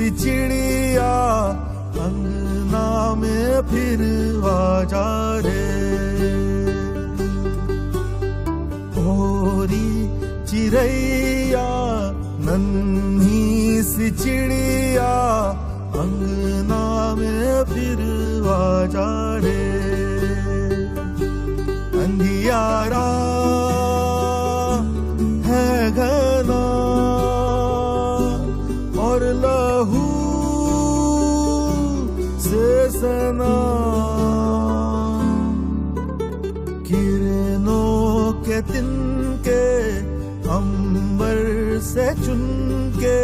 सी चिड़िया अंगना में फिर आ जा रे। भोरी चिड़ैया नन्ही सी चिड़िया अंगना में फिर आ जा रे। अंधियारा है घना और लहू से सना, किरणों के तिनके अंबर से चुनके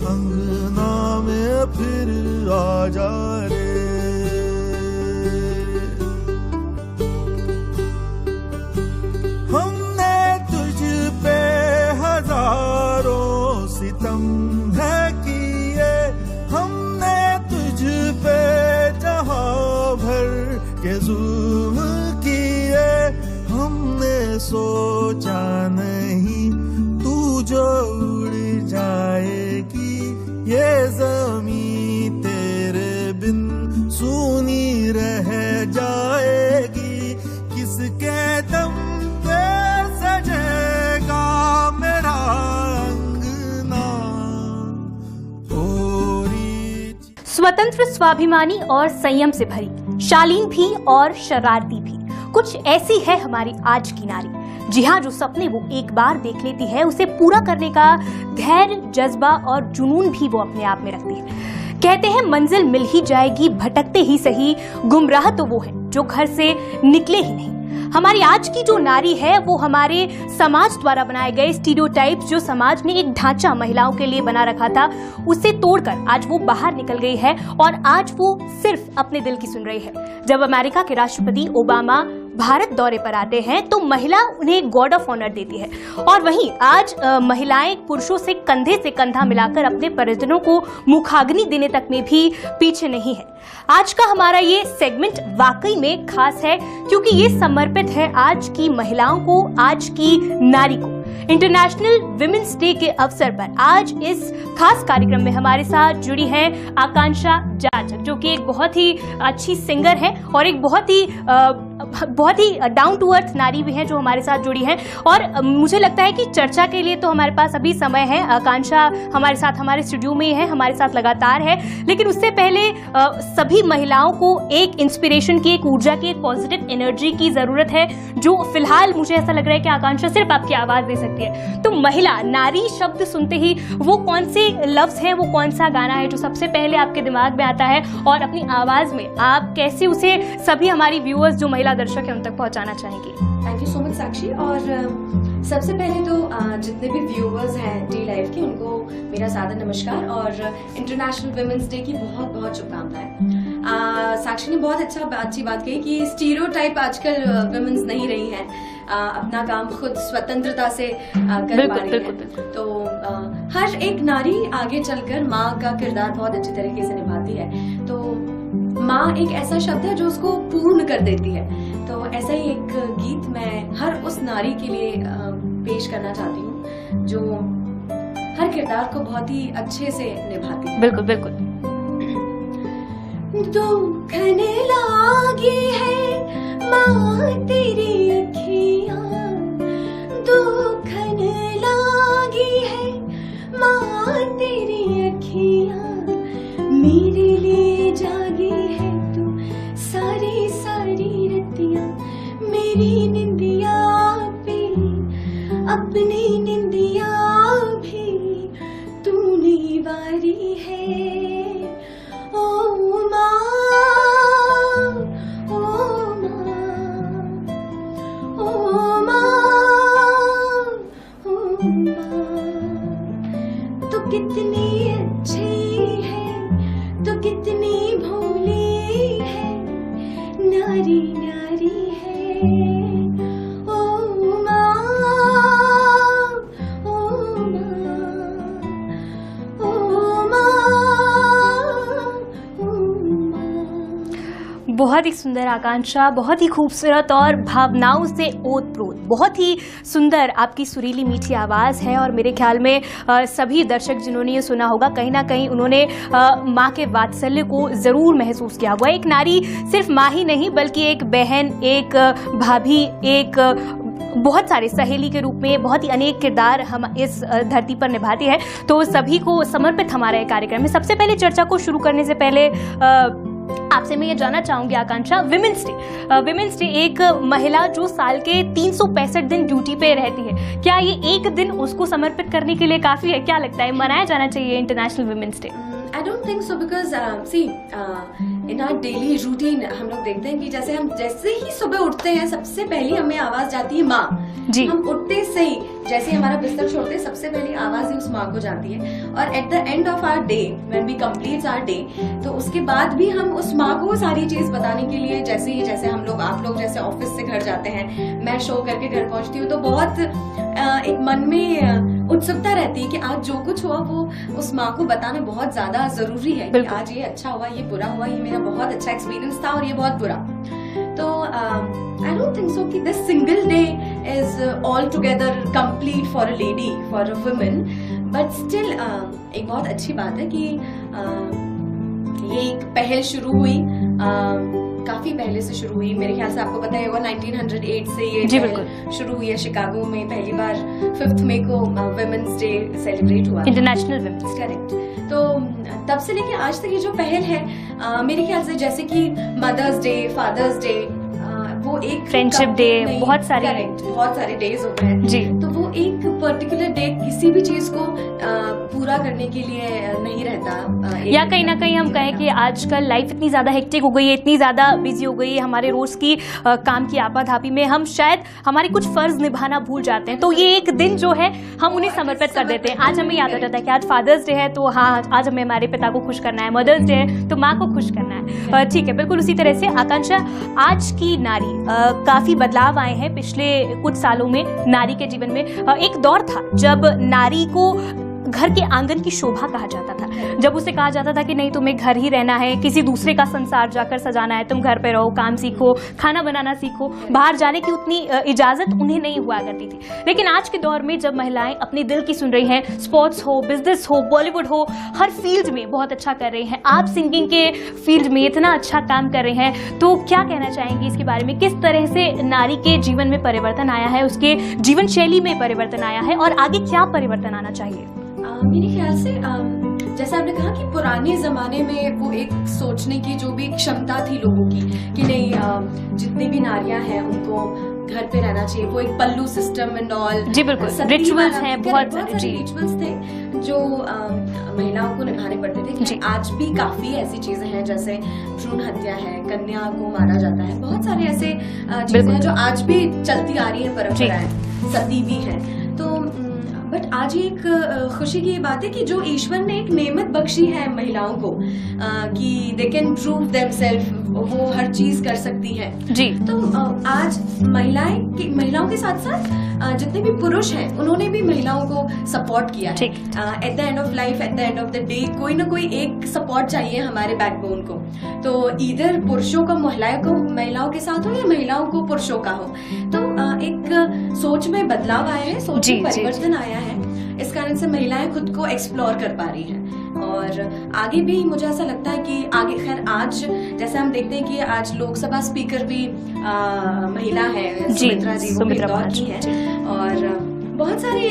अंगना में फिर आ जा रे। हमने तुझ पे हजारों सितम है किए, हमने तुझ पे जहां भर के जुल्म किए। हमने सोचा नहीं तू जो उड़ जाएगी, ये ज़मीं तेरे बिन सूनी रह जाएगी। किसके दम पे सजेगा मेरा अंगना। स्वतंत्र, स्वाभिमानी और संयम से भरी, शालीन भी और शरारती भी, कुछ ऐसी है हमारी आज की नारी। जी हाँ, जो सपने वो एक बार देख लेती है उसे पूरा करने का धैर्य, जज्बा और जुनून भी वो अपने आप में रखती है। कहते हैं मंजिल मिल ही जाएगी भटकते ही सही, गुमराह तो वो है जो घर से निकले ही नहीं। हमारी आज की जो नारी है वो हमारे समाज द्वारा बनाए गए स्टीरियोटाइप्स, जो समाज ने एक ढांचा महिलाओं के लिए बना रखा था, उसे तोड़कर आज वो बाहर निकल गई है और आज वो सिर्फ अपने दिल की सुन रही है। जब अमेरिका के राष्ट्रपति ओबामा भारत दौरे पर आते हैं तो महिला उन्हें गॉर्ड ऑफ ऑनर देती है, और वहीं आज महिलाएं पुरुषों से कंधे से कंधा मिलाकर अपने परिजनों को मुखाग्नि देने तक में भी पीछे नहीं है। आज का हमारा ये सेगमेंट वाकई में खास है क्योंकि ये समर्पित है आज की महिलाओं को, आज की नारी को। इंटरनेशनल विमेंस डे के अवसर पर आज इस खास कार्यक्रम में हमारे साथ जुड़ी हैं आकांक्षा जाजक, जो कि एक बहुत ही अच्छी सिंगर है और एक बहुत ही डाउन टू अर्थ नारी भी है जो हमारे साथ जुड़ी हैं। और मुझे लगता है कि चर्चा के लिए तो हमारे पास अभी समय है। आकांक्षा हमारे साथ हमारे स्टूडियो में है, हमारे साथ लगातार है, लेकिन उससे पहले सभी महिलाओं को एक इंस्पिरेशन की, एक ऊर्जा की, एक पॉजिटिव एनर्जी की जरूरत है, जो फिलहाल मुझे ऐसा लग रहा है कि आकांक्षा सिर्फ आपकी आवाज दे सकती है। तो महिला, नारी शब्द सुनते ही वो कौन से लफ्ज हैं, वो कौन सा गाना है जो सबसे पहले आपके दिमाग में आता है, और अपनी आवाज में आप कैसे उसे सभी हमारी व्यूअर्स जो महिला दर्शक है उन तक पहुंचाना चाहेंगी? थैंक यू सो मच साक्षी। और सबसे पहले तो जितने भी व्यूअर्स हैं डी लाइव के, उनको मेरा सादर नमस्कार और इंटरनेशनल विमेंस डे की बहुत बहुत शुभकामनाएं। साक्षी ने बहुत अच्छी बात कही कि स्टीरियोटाइप आजकल विमेंस नहीं रही हैं, अपना काम खुद स्वतंत्रता से कर पा रही है। तो हर एक नारी आगे चलकर माँ का किरदार बहुत अच्छी तरीके से निभाती है। तो माँ एक ऐसा शब्द है जो उसको पूर्ण कर देती है। तो ऐसा ही एक गीत मैं हर उस नारी के लिए पेश करना चाहती हूँ जो हर किरदार को बहुत ही अच्छे से निभाती है। बिल्कुल बिल्कुल। दुखने लागी है माँ तेरी अखियाँ, दुखने लागी है माँ तेरी अखियाँ, मेरे लिए जागी है तू सारी सारी रतियाँ, मेरी निंदिया भी अपनी निंदिया भी तूने वारी है। ओ माँ, ओ माँ, ओ माँ, ओ माँ, तो कितनी बहुत ही सुंदर आकांक्षा, बहुत ही खूबसूरत और भावनाओं से ओतप्रोत, बहुत ही सुंदर आपकी सुरीली मीठी आवाज़ है। और मेरे ख्याल में सभी दर्शक जिन्होंने ये सुना होगा, कहीं ना कहीं उन्होंने माँ के वात्सल्य को ज़रूर महसूस किया हुआ। एक नारी सिर्फ माँ ही नहीं, बल्कि एक बहन, एक भाभी, एक बहुत सारे सहेली के रूप में बहुत ही अनेक किरदार हम इस धरती पर निभाती है। तो सभी को समर्पित हमारा ये कार्यक्रम है। सबसे पहले चर्चा को शुरू करने से पहले आपसे मैं ये जानना चाहूंगी आकांक्षा, विमेंस डे एक महिला जो साल के 365 दिन ड्यूटी पे रहती है, क्या ये एक दिन उसको समर्पित करने के लिए काफी है? क्या लगता है, मनाया जाना चाहिए international women's day? I don't think so because in our daily routine हम लोग देखते हैं कि जैसे ही सुबह उठते हैं सबसे पहली हमें आवाज जाती है माँ जी। हम उठते से ही जैसे हमारा बिस्तर छोड़ते हैं सबसे पहली आवाज ही उस माँ को जाती है। और at the end of our day when we complete our day, तो उसके बाद भी हम उस माँ को सारी चीज बताने के लिए जैसे हम लोग, आप लोग जैसे ऑफिस से घर जाते हैं, मैं शो करके घर पहुंचती हूँ, तो बहुत एक मन में उत्सुकता रहती है कि आज जो कुछ हुआ वो उस माँ को बताना बहुत ज्यादा जरूरी है कि आज ये अच्छा हुआ, ये बुरा हुआ, ये मेरा बहुत अच्छा एक्सपीरियंस था और ये बहुत बुरा। तो आई डोंट थिंक सो कि this single day is all together complete for a lady, for a woman, but still एक बहुत अच्छी बात है कि ये एक पहल शुरू हुई, काफी पहले से शुरू हुई। मेरे ख्याल से आपको पता है वो 1908 से ये पहल शुरू हुई है। शिकागो में पहली बार 5 मई को वुमेन्स डे सेलिब्रेट हुआ, इंटरनेशनल वुमेन्स, करेक्ट। तो तब से लेके आज तक ये जो पहल है, मेरे ख्याल से जैसे कि मदर्स डे, फादर्स डे, वो एक फ्रेंडशिप डे, बहुत सारे डेज होते हैं जी। तो वो एक पर्टिकुलर डे किसी भी चीज को पूरा करने के लिए नहीं रहता, या कहीं ना कहीं हम कहें कि आजकल लाइफ इतनी ज्यादा हेक्टिक हो गई है, इतनी ज्यादा बिजी हो गई है हमारे रोज की काम की आपाधापी में, हम शायद हमारे कुछ फर्ज निभाना भूल जाते हैं। तो ये एक दिन जो है हम उन्हें समर्पित कर देते हैं। आज हमें याद आ जाता है कि आज फादर्स डे है, तो हाँ आज हमें हमारे पिता को खुश करना है, मदर्स डे है तो माँ को खुश करना है। ठीक है, बिल्कुल उसी तरह से आकांक्षा, आज की नारी, काफी बदलाव आए हैं पिछले कुछ सालों में नारी के जीवन में। एक दौर था जब नारी को घर के आंगन की शोभा कहा जाता था, जब उसे कहा जाता था कि नहीं तुम्हें घर ही रहना है, किसी दूसरे का संसार जाकर सजाना है, तुम घर पे रहो, काम सीखो, खाना बनाना सीखो, बाहर जाने की उतनी इजाजत उन्हें नहीं हुआ करती थी। लेकिन आज के दौर में जब महिलाएं अपने दिल की सुन रही हैं, स्पोर्ट्स हो, बिजनेस हो, बॉलीवुड हो, हर फील्ड में बहुत अच्छा कर रही हैं, आप सिंगिंग के फील्ड में इतना अच्छा काम कर रहे हैं, तो क्या कहना चाहेंगे इसके बारे में? किस तरह से नारी के जीवन में परिवर्तन आया है, उसके जीवन शैली में परिवर्तन आया है, और आगे क्या परिवर्तन आना चाहिए? मेरे ख्याल से जैसे आपने कहा कि पुराने जमाने में वो एक सोचने की जो भी क्षमता थी लोगों की कि नहीं जितनी भी नारियां हैं उनको घर पे रहना चाहिए, वो एक पल्लू सिस्टम एंड ऑल जी, बिल्कुल रिचुअल्स हैं, बहुत सारे रिचुअल्स थे जो महिलाओं को निभाने पड़ते थे। आज भी काफी ऐसी चीजें हैं जैसे भ्रूण हत्या है, कन्या को मारा जाता है, बहुत सारे ऐसे चीजें हैं जो आज भी चलती आ रही है, परंपराएं, सती भी है। तो बट आज एक खुशी की बात है कि जो ईश्वर ने एक नेमत बख्शी है महिलाओं को कि दे कैन प्रूव देमसेल्फ, वो हर चीज कर सकती है जी। तो आज महिलाओं के साथ साथ जितने भी पुरुष हैं उन्होंने भी महिलाओं को सपोर्ट किया है। Eight the end of life, eight the end of the day, कोई ना कोई एक सपोर्ट चाहिए हमारे बैकबोन को। तो इधर पुरुषों का महिलाओं के साथ हो या महिलाओं को पुरुषों का हो। तो एक सोच में बदलाव आया है, सोच में परिवर्तन आया है, इस कारण से महिलाएं खुद को एक्सप्लोर कर पा रही हैं। और आगे भी मुझे ऐसा लगता है कि आगे, खैर आज जैसे हम देखते हैं कि आज लोकसभा स्पीकर भी महिला है, सुमित्रा जी, वो भी दौर की है, और बहुत सारे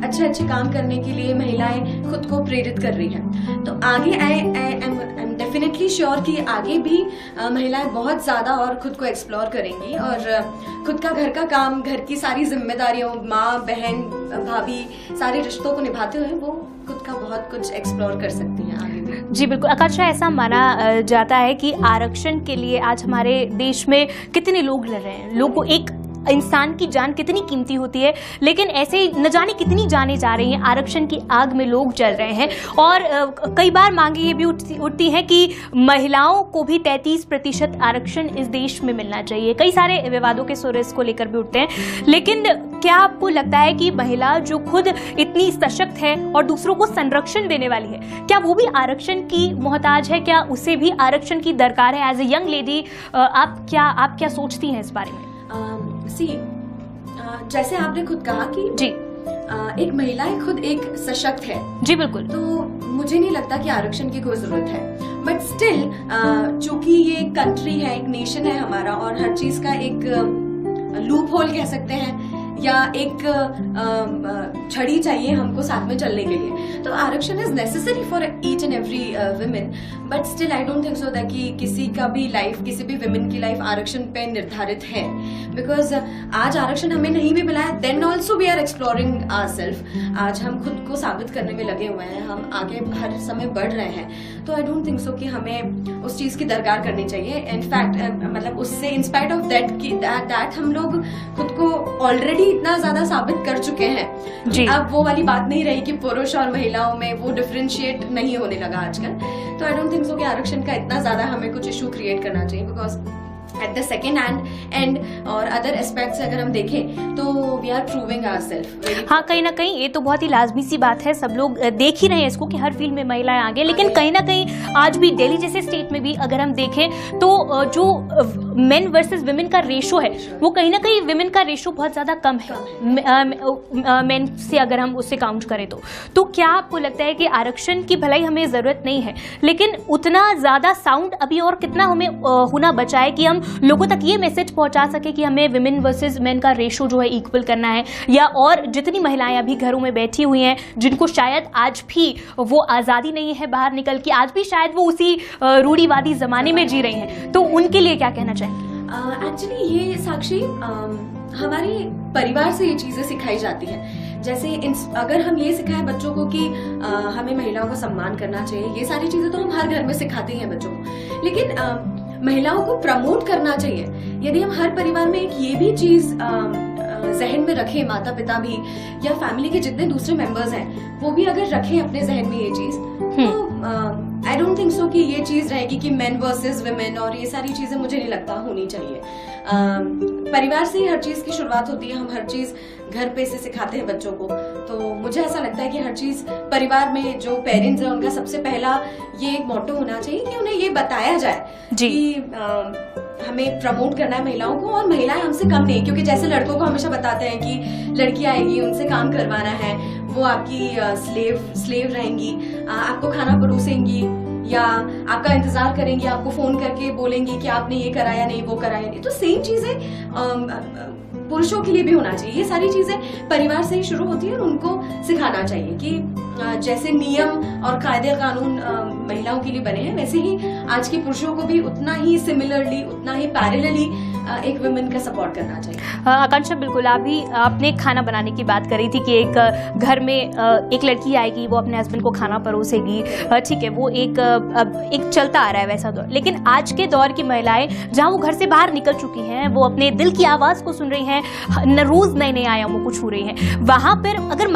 अच्छे काम करने के लिए महिलाएं खुद को प्रेरित कर रही हैं। तो आगे आई एम डेफिनेटली श्योर कि आगे भी महिलाएं बहुत ज्यादा और खुद को एक्सप्लोर करेंगी और खुद का घर का काम, घर की सारी जिम्मेदारियों, माँ, बहन, भाभी, सारे रिश्तों को निभाते हुए वो खुद का बहुत कुछ एक्सप्लोर कर सकती हैं आगे भी। जी बिल्कुल। आकांक्षा, ऐसा माना जाता है कि आरक्षण के लिए आज हमारे देश में कितने लोग लड़ रहे हैं, लोगों को एक इंसान की जान कितनी कीमती होती है, लेकिन ऐसे न जाने कितनी जाने जा रही हैं। आरक्षण की आग में लोग जल रहे हैं और कई बार मांगे ये भी उठती हैं कि महिलाओं को भी 33% आरक्षण इस देश में मिलना चाहिए। कई सारे विवादों के सुर इसको लेकर भी उठते हैं, लेकिन क्या आपको लगता है कि महिला जो खुद इतनी सशक्त है और दूसरों को संरक्षण देने वाली है, क्या वो भी आरक्षण की मोहताज है? क्या उसे भी आरक्षण की दरकार है? एज ए यंग लेडी आप क्या सोचती हैं इस बारे में? जैसे आपने खुद कहा कि जी एक महिला खुद एक सशक्त है, जी बिल्कुल, तो मुझे नहीं लगता कि आरक्षण की कोई जरूरत है। बट स्टिल चूंकि ये कंट्री है, एक नेशन है हमारा, और हर चीज का एक लूप होल कह सकते हैं या एक छड़ी चाहिए हमको साथ में चलने के लिए, तो आरक्षण is necessary for each and every women. But still I don't think so that कि किसी का भी लाइफ, किसी भी वुमेन की लाइफ आरक्षण पे निर्धारित है। बिकॉज आज आरक्षण हमें नहीं भी मिला है, then also we are exploring ourself. आज हम खुद को साबित करने में लगे हुए हैं, हम आगे हर समय बढ़ रहे हैं, तो आई डोंट थिंक सो कि हमें उस चीज की दरकार करनी चाहिए। इनफैक्ट मतलब उससे इंस्पाइट ऑफ दैट हम लोग खुद को ऑलरेडी इतना ज्यादा साबित कर चुके हैं जी। अब वो वाली बात नहीं रही कि पुरुष और महिलाओं में वो डिफरेंशिएट नहीं होने लगा आजकल। तो आई डोंट थिंक सो कि आरक्षण का इतना ज्यादा हमें कुछ इशू क्रिएट करना चाहिए, because at the second and और अदर एस्पेक्ट्स अगर हम देखें तो वी आर प्रूविंग आवरसेल्फ। हाँ, कहीं ना कहीं ये तो बहुत ही लाजमी सी बात है, सब लोग देख ही रहे हैं इसको कि हर फील्ड में महिलाएं आगे, लेकिन कहीं ना कहीं आज भी दिल्ली जैसे स्टेट में भी अगर हम देखें तो जो मेन वर्सेस विमेन का रेशो है, वो कहीं ना कहीं विमेन का रेशो बहुत ज़्यादा कम है मेन से, अगर हम उससे काउंट करें तो क्या आपको लगता है कि आरक्षण की भलाई हमें ज़रूरत नहीं है, लेकिन उतना ज़्यादा साउंड अभी और कितना हमें होना बचा है कि हम लोगों तक ये मैसेज पहुंचा सके कि हमें विमेन वर्सेस मेन का रेशो जो है इक्वल करना है, या और जितनी महिलाएं अभी घरों में बैठी हुई हैं जिनको शायद आज भी वो आज़ादी नहीं है बाहर निकल के, आज भी शायद वो उसी रूढ़िवादी ज़माने में जी रही हैं, तो उनके लिए क्या कहना चाहेंगे? एक्चुअली ये साक्षी हमारे परिवार से ये चीज़ें सिखाई जाती है। जैसे अगर हम ये सिखाएं बच्चों को कि हमें महिलाओं को सम्मान करना चाहिए, ये सारी चीज़ें तो हम हर घर में सिखाते हैं बच्चों को, लेकिन महिलाओं को प्रमोट करना चाहिए। यदि हम हर परिवार में एक ये भी चीज जहन में रखें, माता पिता भी या फैमिली के जितने दूसरे मेंबर्स हैं वो भी अगर रखें अपने जहन में ये चीज, तो आई डोंट थिंक सो कि ये चीज रहेगी कि मेन वर्सेस विमेन और ये सारी चीजें मुझे नहीं लगता होनी चाहिए। परिवार से ही हर चीज की शुरुआत होती है, हम हर चीज घर पे से सिखाते हैं बच्चों को, तो मुझे ऐसा लगता है कि हर चीज परिवार में जो पेरेंट्स हैं उनका सबसे पहला ये एक मोटो होना चाहिए कि उन्हें ये बताया जाए कि हमें प्रमोट करना है महिलाओं को, और महिलाएं हमसे कम नहीं, क्योंकि जैसे लड़कों को हमेशा बताते हैं कि लड़की आएगी उनसे काम करवाना है, वो आपकी स्लेव रहेंगी, आपको खाना परोसेंगी या आपका इंतजार करेंगी, आपको फोन करके बोलेंगी कि आपने ये कराया नहीं, वो कराया नहीं। तो सेम चीजें पुरुषों के लिए भी होना चाहिए। ये सारी चीजें परिवार से ही शुरू होती है और उनको सिखाना चाहिए कि जैसे नियम और कायदे कानून महिलाओं के लिए बने हैं, वैसे ही आज के पुरुषों को भी उतना ही सिमिलरली, उतना ही पैरेलली एक वुमेन का सपोर्ट करना चाहिए। आकांक्षा, बिल्कुल आपने खाना बनाने की बात करी थी कि एक घर में एक लड़की आएगी, वो अपने हस्बैंड को खाना परोसेगी, ठीक है, वो एक चलता आ रहा है वैसा दौर। लेकिन आज के दौर की महिलाएं जहाँ वो घर से बाहर निकल चुकी हैं, वो अपने दिल की आवाज़ को सुन रही हैं, रोज़ नए नए आयामों को छू रही हैं, वहाँ पर अगर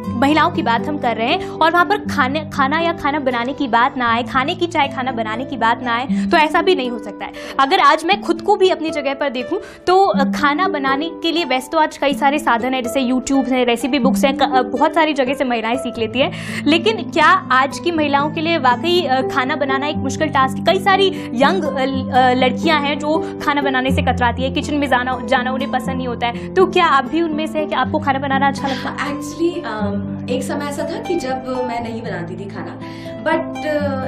महिलाओं की बात हम कर रहे हैं और वहाँ पर खाना बनाने की बात ना आए, खाने की चाहे खाना बनाने की बात ना आए, तो ऐसा भी नहीं हो सकता है। अगर आज मैं खुद को भी अपनी जगह पर देखूं तो खाना बनाने के लिए वैसे तो आज कई सारे साधन हैं, जैसे यूट्यूब है, रेसिपी बुक्स हैं, बहुत सारी जगह से महिलाएं सीख लेती हैं, लेकिन क्या आज की महिलाओं के लिए वाकई खाना बनाना एक मुश्किल टास्क? कई सारी यंग लड़कियां हैं जो खाना बनाने से कतराती है, किचन में जाना उन्हें पसंद नहीं होता है, तो क्या आप भी उनमें से है कि आपको खाना बनाना अच्छा लगता है? एक्चुअली एक समय ऐसा था कि जब मैं नहीं बनाती थी खाना, बट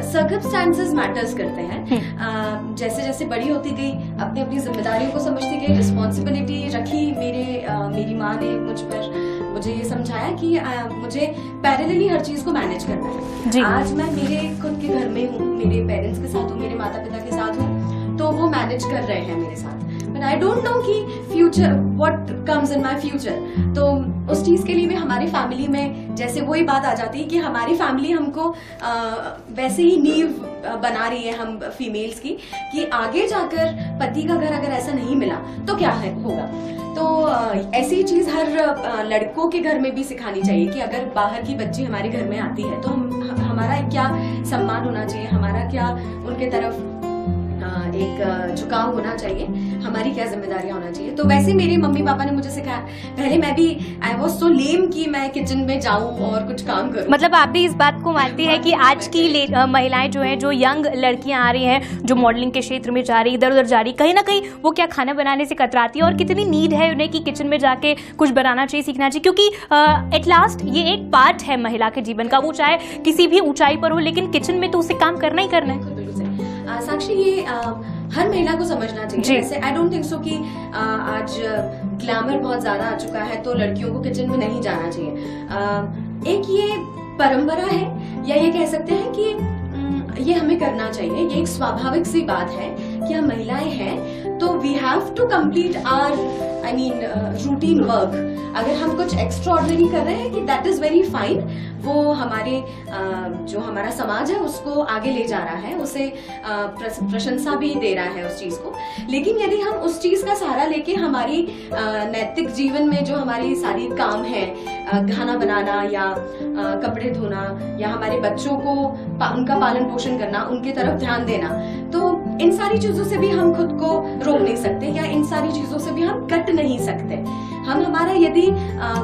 सर्कमस्टांसेस मैटर्स करते हैं। जैसे जैसे बड़ी होती गई, अपनी अपनी जिम्मेदारियों को समझती गई, रिस्पॉन्सिबिलिटी रखी, मेरी माँ ने मुझे ये समझाया कि मुझे पैरेलली हर चीज को मैनेज करना है। आज मैं मेरे खुद के घर में हूँ, मेरे पेरेंट्स के साथ हूँ, मेरे माता पिता के साथ हूँ, तो वो मैनेज कर रहे हैं मेरे साथ। बट आई डोंट नो कि future what comes in my future. तो उस चीज़ के लिए भी हमारी फैमिली में जैसे वही बात आ जाती है कि हमारी फैमिली हमको वैसे ही नींव बना रही है हम फीमेल्स की, कि आगे जाकर पति का घर अगर ऐसा नहीं मिला तो क्या है होगा। तो ऐसी चीज़ हर लड़कों के घर में भी सिखानी चाहिए कि अगर बाहर की बच्ची हमारे घर में आती है तो हमारा क्या सम्मान होना चाहिए, हमारा क्या उनके तरफ एक झुकाव होना चाहिए, हमारी क्या जिम्मेदारियां होना चाहिए। तो वैसे मेरे मम्मी पापा ने मुझे सिखाया। पहले मैं भी आई वाज सो लेम कि मैं किचन में जाऊं और कुछ काम करूं। मतलब आप भी इस बात को मानती है कि आज की महिलाएं जो हैं, जो यंग लड़कियां आ रही हैं, जो मॉडलिंग के क्षेत्र में जा रही, इधर उधर जा रही, कहीं ना कहीं वो क्या खाना बनाने से कतराती है और कितनी नीड है उन्हें कि किचन में जाके कुछ बनाना चाहिए, सीखना चाहिए, क्योंकि एट लास्ट ये एक पार्ट है महिला के जीवन का। वो चाहे किसी भी ऊंचाई पर हो, लेकिन किचन में तो उसे काम करना ही करना है। बिल्कुल सही साक्षी, ये हर महिला को समझना चाहिए। वैसे आई डोंट थिंक सो कि आज ग्लैमर बहुत ज्यादा आ चुका है तो लड़कियों को किचन में नहीं जाना चाहिए। एक ये परंपरा है या ये कह सकते हैं कि ये हमें करना चाहिए। ये एक स्वाभाविक सी बात है कि हम महिलाएं हैं तो we have to complete our routine work. अगर हम कुछ एक्स्ट्राऑर्डिनरी कर रहे हैं कि दैट इज वेरी फाइन, वो हमारे जो हमारा समाज है उसको आगे ले जा रहा है, उसे प्रशंसा भी दे रहा है उस चीज को। लेकिन यदि हम उस चीज का सहारा लेके हमारी नैतिक जीवन में जो हमारी सारी काम है, खाना बनाना या कपड़े धोना या हमारे बच्चों को उनका पालन पोषण करना, उनके तरफ ध्यान देना, तो इन सारी चीजों से भी हम खुद को रोक नहीं सकते या इन सारी चीजों से भी हम कट नहीं सकते। हम हमारा यदि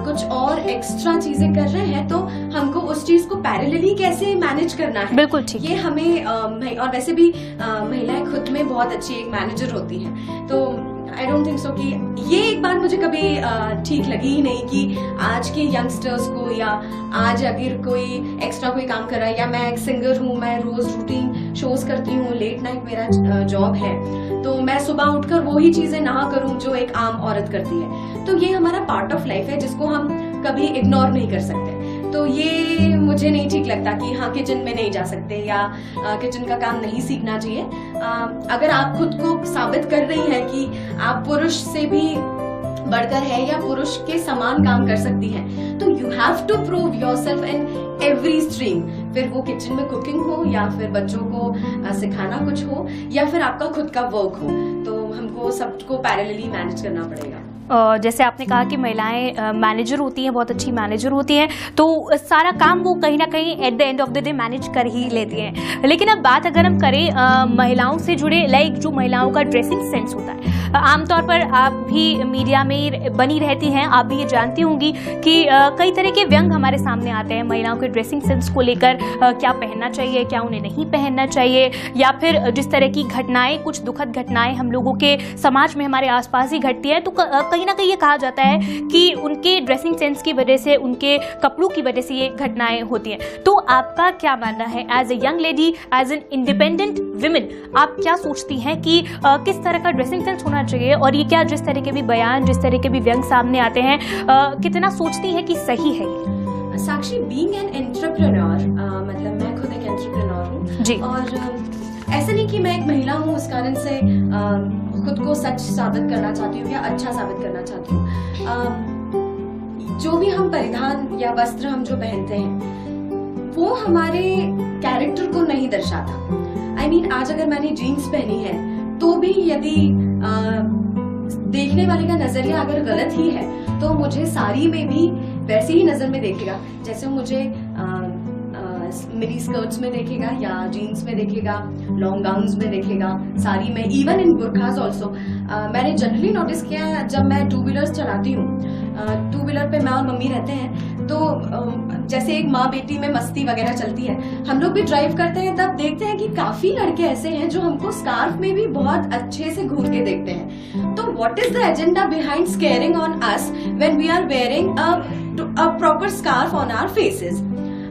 कुछ और एक्स्ट्रा चीजें कर रहे हैं तो हमको उस चीज को पैरेलली कैसे मैनेज करना है, बिल्कुल ठीक। ये हमें और वैसे भी महिलाएं खुद में बहुत अच्छी एक मैनेजर होती हैं। तो आई डोंट थिंक सो कि ये एक बात मुझे कभी ठीक लगी ही नहीं कि आज के यंगस्टर्स को या आज अगर कोई एक्स्ट्रा कोई काम कर रहा है, या मैं एक सिंगर हूँ, मैं रोज रूटीन शोज करती हूँ, लेट नाइट मेरा जॉब है, तो मैं सुबह उठकर वही चीजें ना करूँ जो एक आम औरत करती है। तो ये हमारा पार्ट ऑफ लाइफ है जिसको हम कभी इग्नोर नहीं कर सकते। तो ये मुझे नहीं ठीक लगता कि हाँ किचन में नहीं जा सकते या किचन का काम नहीं सीखना चाहिए। अगर आप खुद को साबित कर रही हैं कि आप पुरुष से भी बढ़कर है या पुरुष के समान काम कर सकती हैं, तो you have to prove yourself in every stream. फिर वो किचन में कुकिंग हो या फिर बच्चों को सिखाना कुछ हो या फिर आपका खुद का वर्क हो, तो हमको सबको पैरेलली मैनेज करना पड़ेगा। जैसे आपने कहा कि महिलाएं मैनेजर होती हैं, बहुत अच्छी मैनेजर होती हैं, तो सारा काम वो कहीं ना कहीं eight the end of the day manage कर ही लेती हैं। लेकिन अब बात अगर हम करें महिलाओं से जुड़े, लाइक जो महिलाओं का ड्रेसिंग सेंस होता है, आमतौर पर आप भी मीडिया में बनी रहती हैं, आप भी ये जानती होंगी कि कई तरह के व्यंग हमारे सामने आते हैं महिलाओं के ड्रेसिंग सेंस को लेकर। क्या पहनना चाहिए, क्या उन्हें नहीं पहनना चाहिए, या फिर जिस तरह की घटनाएं, कुछ दुखद घटनाएं हम लोगों के समाज में हमारे आसपास ही घटती है, तो कहीं ना कहीं ये कहा जाता है कि उनके ड्रेसिंग सेंस की वजह से, उनके कपड़ों की वजह से ये घटनाएं होती हैं। तो आपका क्या मानना है as a young lady, as an independent women, आप क्या सोचती हैं कि किस तरह का ड्रेसिंग सेंस होना चाहिए, और ये क्या जिस तरह के भी बयान, जिस तरह के भी व्यंग सामने आते हैं, कितना सोचती है कि सही है ये? साक्षी, बीइंग एन एंटरप्रेन्योर, मतलब मैं खुद एक एंटरप्रेन्योर हूँ जी, और ऐसा नहीं कि मैं एक महिला हूँ उस कारण से खुद को सच साबित करना चाहती हूँ या अच्छा साबित करना चाहती हूँ। जो भी हम परिधान या वस्त्र हम जो पहनते हैं वो हमारे कैरेक्टर को नहीं दर्शाता। I mean, आज अगर मैंने जीन्स पहनी है तो भी यदि देखने वाले का नजरिया अगर गलत ही है तो मुझे साड़ी में भी वैसे ही नजर में देखेगा जैसे मुझे मिनी स्कर्ट्स में देखेगा या जीन्स में देखेगा, लॉन्ग गाउन्स में देखेगा, साड़ी में, इवन इन बुरखास ऑल्सो। मैंने जनरली नोटिस किया जब मैं टू व्हीलर्स चलाती हूँ, टू व्हीलर पे मैं और मम्मी रहते हैं, तो जैसे एक माँ बेटी में मस्ती वगैरह चलती है, हम लोग भी ड्राइव करते हैं तब देखते हैं कि काफी लड़के ऐसे हैं जो हमको स्कार्फ में भी बहुत अच्छे से घूर के देखते हैं। तो what is the agenda behind scaring on us when we are wearing a proper scarf on our faces?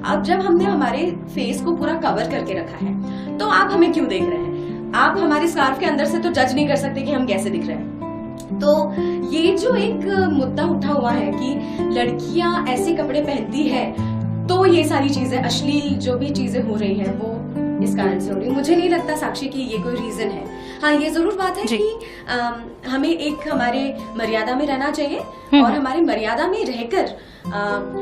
अब जब हमने हमारे फेस को पूरा कवर करके रखा है तो आप हमें क्यों देख रहे हैं? आप हमारे स्कार्फ के अंदर से तो जज नहीं कर सकते कि हम कैसे दिख रहे हैं। तो ये जो एक मुद्दा उठा हुआ है कि लड़कियां ऐसे कपड़े पहनती है तो ये सारी चीजें, अश्लील जो भी चीजें हो रही हैं, वो इस कारण से हो रही हूँ। मुझे नहीं लगता साक्षी कि ये कोई रीजन है। हाँ, ये जरूर बात है कि हमें एक हमारे मर्यादा में रहना चाहिए और हमारी मर्यादा में रहकर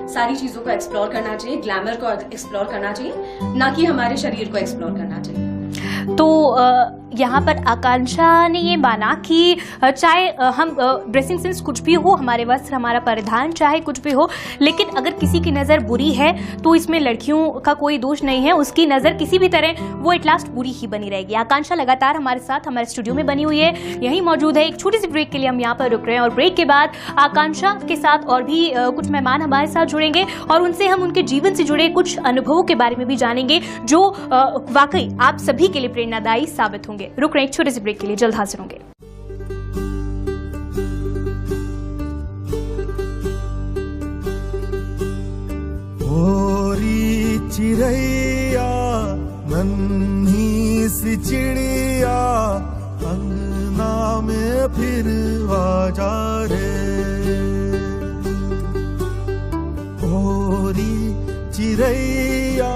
सारी चीजों को एक्सप्लोर करना चाहिए, ग्लैमर को एक्सप्लोर करना चाहिए, ना कि हमारे शरीर को एक्सप्लोर करना चाहिए। तो यहाँ पर आकांक्षा ने ये माना कि चाहे हम ड्रेसिंग सेंस कुछ भी हो, हमारे वस्त्र, हमारा परिधान चाहे कुछ भी हो, लेकिन अगर किसी की नज़र बुरी है तो इसमें लड़कियों का कोई दोष नहीं है। उसकी नज़र किसी भी तरह वो एट लास्ट बुरी ही बनी रहेगी। आकांक्षा लगातार हमारे साथ हमारे स्टूडियो में बनी हुई है, यहीं मौजूद है। एक छोटी सी ब्रेक के लिए हम यहाँ पर रुक रहे हैं और ब्रेक के बाद आकांक्षा के साथ और भी कुछ मेहमान हमारे साथ जुड़ेंगे और उनसे हम उनके जीवन से जुड़े कुछ अनुभवों के बारे में भी जानेंगे जो वाकई आप सभी के लिए प्रेरणादायी साबित होंगे। रुक रहे हैं एक छोटे से ब्रेक के लिए, जल्द हाजिर होंगे। होरी चिड़ैया नन्ही सी चिड़िया अंगना में फिर आजा रे। होरी चिड़ैया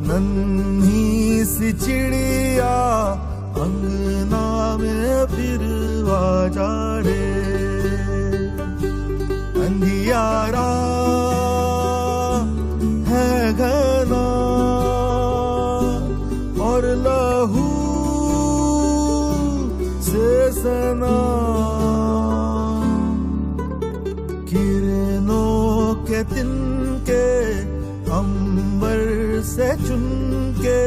नन्ही सी चिड़िया अंगना में फिर आजा रे। अंधियारा है घना और लहू से सना, किरणों के तिनके अंबर से चुनके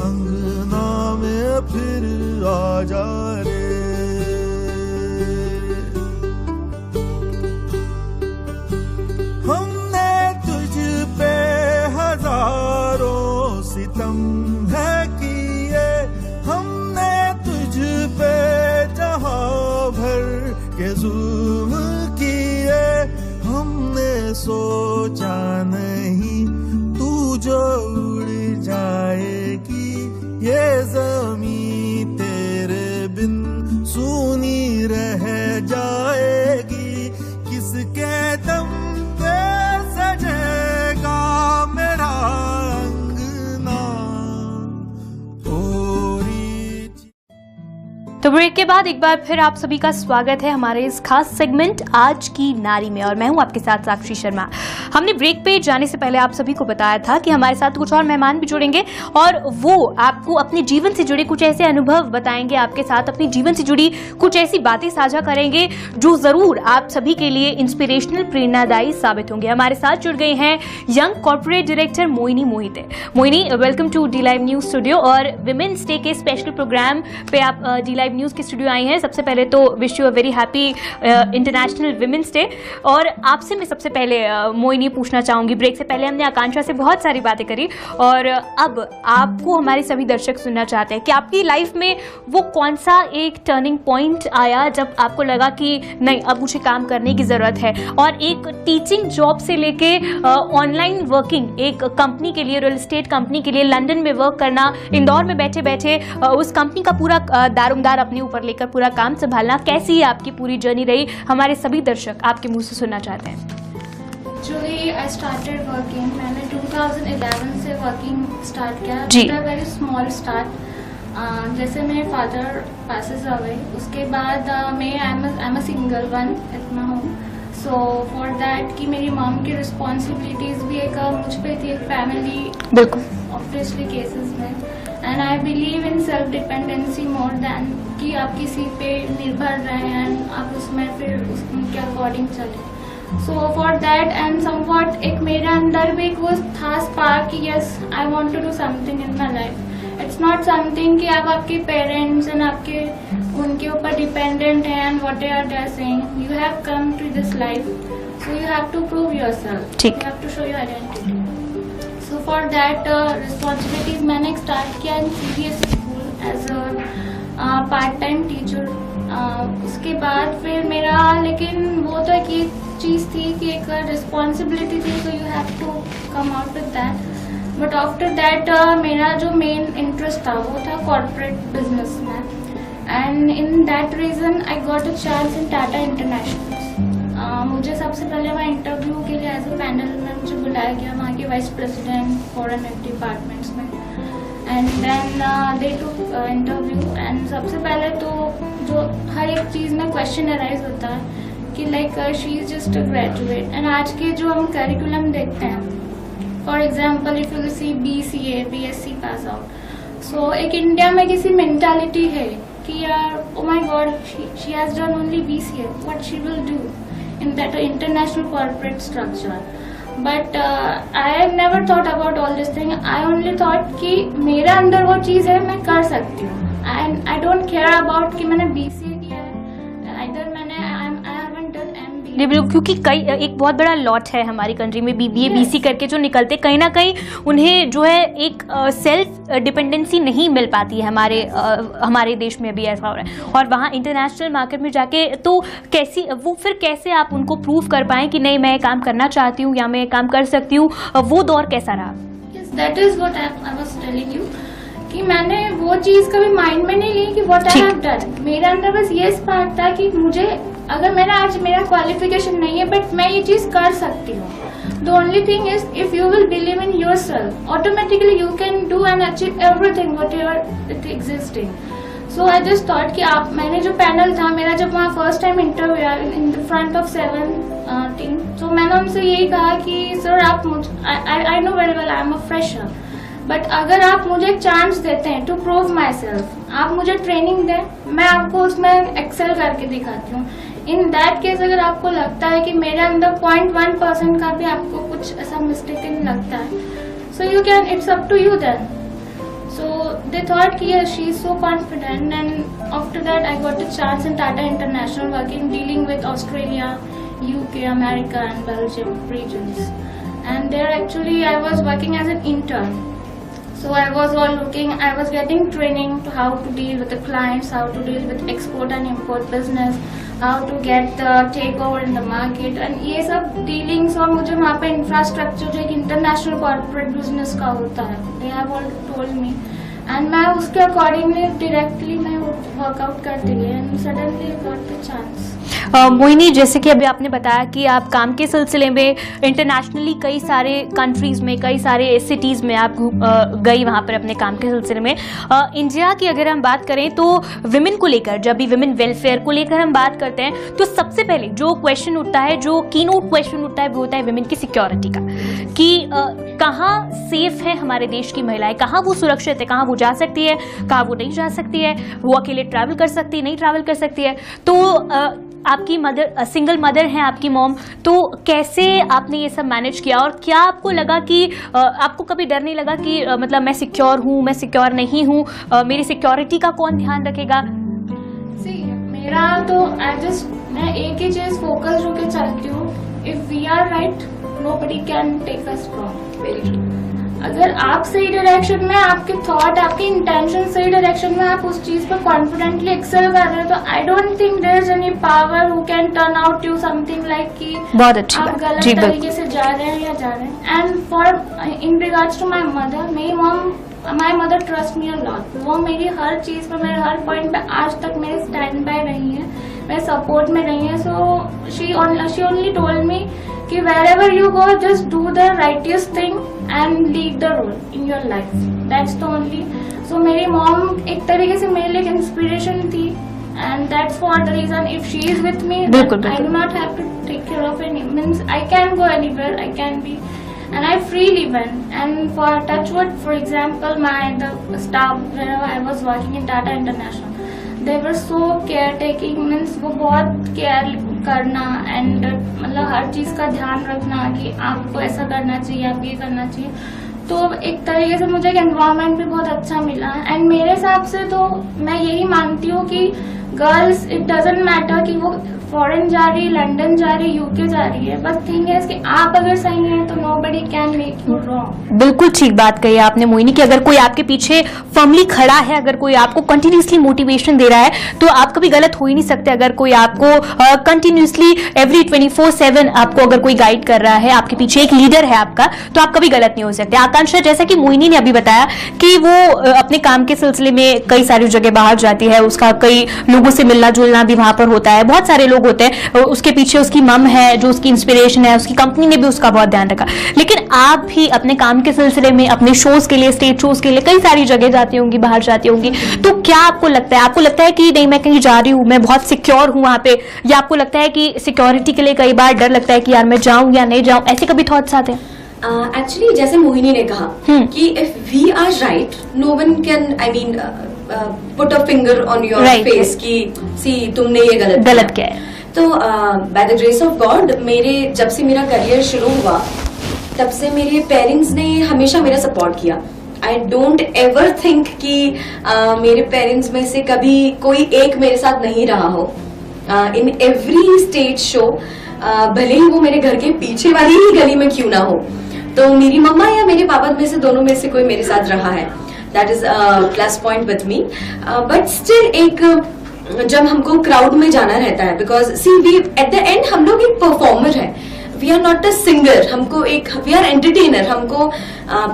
अंगना में फिर आजा रे। हमने तुझ पे हजारों सितम है किए, हमने तुझ पे जहां भर के जुल्म किए, हमने सोचा नहीं तू जो उड़ जाएगी ये ज़मीं तेरे बिन सूनी रह जाएगी। किसके दम पे सजेगा मेरा अंगना। तो ब्रेक के बाद एक बार फिर आप सभी का स्वागत है हमारे इस खास सेगमेंट आज की नारी में और मैं हूं आपके साथ साक्षी शर्मा। हमने ब्रेक पे जाने से पहले आप सभी को बताया था कि हमारे साथ कुछ और मेहमान भी जुड़ेंगे और वो आपको अपने जीवन से जुड़े कुछ ऐसे अनुभव बताएंगे, आपके साथ अपने जीवन से जुड़ी कुछ ऐसी बातें साझा करेंगे जो जरूर आप सभी के लिए इंस्पिरेशनल, प्रेरणादायी साबित होंगे। हमारे साथ जुड़ गए हैं young corporate director Mohini Mohite. Mohini, welcome to the live news studio और विमेन्स डे के स्पेशल प्रोग्राम पे आप डी लाइव न्यूज के स्टूडियो आई हैं। सबसे पहले तो wish you a very happy international women's day. और आपसे मैं सबसे पहले मोहिनी पूछना चाहूंगी, ब्रेक से पहले हमने आकांक्षा से बहुत सारी बातें करी और अब आपको हमारे सभी दर्शक सुनना चाहते हैं कि आपकी लाइफ में वो कौन सा एक टर्निंग पॉइंट आया जब आपको लगा कि नहीं, अब मुझे काम करने की जरूरत है। और एक टीचिंग जॉब से लेके ऑनलाइन वर्किंग, एक कंपनी के लिए, रियल एस्टेट कंपनी के लिए लंदन में वर्क करना, इंदौर में बैठे बैठे उस कंपनी का पूरा दारोमदार अपने ऊपर लेकर पूरा काम संभालना, कैसी आपकी पूरी जर्नी रही, हमारे सभी दर्शक आपके मुंह से सुनना चाहते हैं। Actually, I started working. मैंने 2011 से वर्किंग स्टार्ट किया। जी। Very small start. जैसे मेरे फादर पैसेज अवे, उसके बाद मैं I am a single one at my home. So for that कि मेरी मॉम की रिस्पॉन्सिबिलिटीज भी एक मुझ पे थी, एक फैमिली बिल्कुल ऑब्वियसली केसेस में। And I believe in self dependency more than कि आप किसी पे निर्भर रहें एंड आप उसमें फिर उनके अकॉर्डिंग चलें। So for that and somewhat एक मेरे अंदर भी एक वो था स्पार्क कि yes I want to do something in my life. It's not something कि आप आपके पेरेंट्स एंड आपके उनके ऊपर डिपेंडेंट हैं and what are they saying. You have come to this life, so you have to prove yourself, you have to show your identity. So for that responsibilities मैंने start किया इन CBSE school as a part time teacher. उसके बाद फिर मेरा, लेकिन वो तो एक ये चीज़ थी कि एक रिस्पॉन्सिबिलिटी थी, तो you have to come out with that. But after that मेरा जो मेन इंटरेस्ट था वो था कॉर्पोरेट बिजनेस में and in that reason I got a chance in Tata international. मुझे सबसे पहले वहाँ इंटरव्यू के लिए एज अ पैनल में मुझे बुलाया गया, वहाँ के वाइस प्रेसिडेंट फॉरेन डिपार्टमेंट्स में। And then they took interview and सबसे पहले तो जो हर एक चीज़ में क्वेश्चन अराइज होता है कि like she is just a graduate. And आज के जो हम करिकुलम देखते हैं, for example if you see BCA BSc pass out, so एक इंडिया में किसी मेंटालिटी है कि यार oh my god she has done only BCA, what she will do in that international corporate structure. But I have never thought about all this thing. I only thought कि मेरे अंदर वो चीज़ है, मैं कर सकती हूँ। And I don't care about कि मैंने BCA किया है, इधर मैंने आई हैवंट डन MBA। बिल्कुल, क्योंकि कई एक बहुत बड़ा लॉट है हमारी कंट्री में BBA BC करके जो निकलते, कहीं ना कहीं उन्हें जो है एक सेल्फ डिपेंडेंसी नहीं मिल पाती है। हमारे देश में भी ऐसा हो रहा है, और वहाँ इंटरनेशनल मार्केट में जाके तो कैसे आप उनको प्रूव कर पाएं कि नहीं मैं काम करना चाहती हूँ या मैं काम कर सकती हूँ, वो दौर कैसा रहा? Yes, that is what I was telling you कि मैंने वो चीज़ कभी माइंड में नहीं ली कि व्हाट आई हैव डन। मेरे अंदर बस ये स्पार्क था कि मुझे अगर मेरा क्वालिफिकेशन नहीं है बट मैं ये चीज़ कर सकती हूँ। The only thing is if you will believe in yourself, automatically you can do and achieve everything whatever it existing. So I just thought कि मैंने जो पैनल था मेरा, जब वहाँ फर्स्ट टाइम इंटरव्यू आया in the front of 7 team, तो मैंने उनसे यही कहा कि सर आप I know very well I am a fresher, but अगर आप मुझे एक चांस देते हैं टू प्रूव माई सेल्फ, आप मुझे ट्रेनिंग दें, मैं आपको उसमें एक्सेल करके दिखाती हूँ। इन दैट केस अगर आपको लगता है कि मेरे अंदर 0.1% का भी आपको कुछ ऐसा मिस्टेक लगता है, so you can, it's up to you then. So they thought कि she is so confident, and after that I got a chance in Tata International working, dealing with Australia, UK, America and Belgium regions. And there actually I was working as an intern. So I was getting training to how to deal with the clients, how to deal with export and import business, how to get the takeover in the market, and ये सब dealings। और मुझे वहाँ पे infrastructure जो एक international corporate business का होता है, they have all told me, and मैं उसके accordingly directly मैं workout करती गई, and suddenly I got the chance। Mohini, जैसे कि अभी आपने बताया कि आप काम के सिलसिले में इंटरनेशनली कई सारे कंट्रीज़ में, कई सारे सिटीज़ में आप गई वहाँ पर अपने काम के सिलसिले में। इंडिया की अगर हम बात करें तो विमेन को लेकर, जब भी विमेन वेलफेयर को लेकर हम बात करते हैं, तो सबसे पहले जो क्वेश्चन उठता है, जो कीनोट क्वेश्चन उठता है, वो होता है विमेन की सिक्योरिटी का, कि कहाँ सेफ है हमारे देश की महिलाएं, कहाँ वो सुरक्षित है, कहाँ वो जा सकती है, कहाँ वो नहीं जा सकती है, वो अकेले ट्रैवल कर सकती है, नहीं ट्रैवल कर सकती है। तो आपकी मदर, सिंगल मदर हैं आपकी मॉम, तो कैसे आपने ये सब मैनेज किया, और क्या आपको लगा कि आपको कभी डर नहीं लगा कि मतलब मैं सिक्योर हूँ, मैं सिक्योर नहीं हूँ, मेरी सिक्योरिटी का कौन ध्यान रखेगा? मेरा तो मैं एक ही चीज फोकस होकर चलती हूँ, if we are right nobody can take us from. Very true. अगर आप सही डायरेक्शन में, आपके थॉट, आपके इंटेंशन सही डायरेक्शन में, आप उस चीज पर कॉन्फिडेंटली एक्सेल कर रहे हो, तो I don't think there is any power who can turn out you something like कि बहुत अच्छी आप गलत तरीके से जा रहे हैं या जा रहे हैं। And for in regards to my mother, मेरी mom, my mother trust me a lot. वो मेरी हर चीज पर, मेरे हर पॉइंट पे आज तक मेरे स्टैंड बाय रही है, मेरे सपोर्ट में रही है। So she only told me कि wherever you go, just do the righteous thing and lead the role in your life. That's the only. So मेरी mom एक तरीके से मेरे लिए इंस्पिरेशन थी, and that's for the reason if she is with me, I do not have to take care of any. Means I can go anywhere, I can be, and I freely went. And for Touchwood, for example, the staff wherever I was working in Tata International, they were so caretaking, means वो बहुत care करना, and मतलब हर चीज़ का ध्यान रखना कि आपको ऐसा करना चाहिए, आप ये करना चाहिए। तो एक तरीके से मुझे एक एनवायरनमेंट भी बहुत अच्छा मिला। एंड मेरे हिसाब से तो मैं यही मानती हूँ कि गर्ल्स, इट डजेंट मैटर कि वो फॉरेन जा रही है, लंदन जा रही है, यूके जा रही है, बस थिंग है कि आप अगर सही हैं तो nobody can make you wrong. बिल्कुल ठीक बात कही आपने मोहिनी, कि अगर कोई आपके पीछे फर्मली खड़ा है, अगर कोई आपको कंटिन्यूसली मोटिवेशन दे रहा है, तो आप कभी गलत हो ही नहीं सकते। अगर कोई आपको कंटिन्यूसली एवरी 24/7 आपको अगर कोई गाइड कर रहा है, आपके पीछे एक लीडर है आपका, तो आप कभी गलत नहीं हो सकते। आकांक्षा, जैसा कि मोहिनी ने अभी बताया कि वो अपने काम के सिलसिले में कई सारी जगह बाहर जाती है, उसका कई लोगों से मिलना जुलना भी वहां पर होता है, बहुत सारे लोग होते हैं, उसके पीछे उसकी मम है जो उसकी इंस्पिरेशन है, उसकी कंपनी ने भी उसका बहुत ध्यान रखा। लेकिन आप भी अपने काम के सिलसिले में अपने शोज के लिए, स्टेज शोज के लिए कई सारी जगह जाती होंगी, बाहर जाती होंगी, तो क्या आपको लगता है कि नहीं मैं कहीं जा रही हूँ, मैं बहुत सिक्योर हूँ वहां पे, या आपको लगता है कि सिक्योरिटी के लिए कई बार डर लगता है कि यार मैं जाऊं या नहीं जाऊं, ऐसे कभी थॉट्स आते हैं? एक्चुअली जैसे मोहिनी ने कहा कि if we are right no one can I mean put a finger on your face कि सी तुमने ये गलत किया है। तो by the grace of God जब से मेरा करियर शुरू हुआ तब से मेरे पेरेंट्स ने हमेशा मेरा सपोर्ट किया। आई डोंट एवर थिंक कि मेरे पेरेंट्स में से कभी कोई एक मेरे साथ नहीं रहा हो। इन एवरी स्टेज शो भले ही वो मेरे घर के पीछे वाली ही गली में क्यों ना हो, तो मेरी मम्मा या मेरे पापा में से दोनों में से कोई मेरे साथ रहा है। That is plus point with me. But still एक जब हमको क्राउड में जाना रहता है, because see we at the end हम लोग एक परफॉर्मर है, we are not a singer, हमको वी आर एंटरटेनर, हमको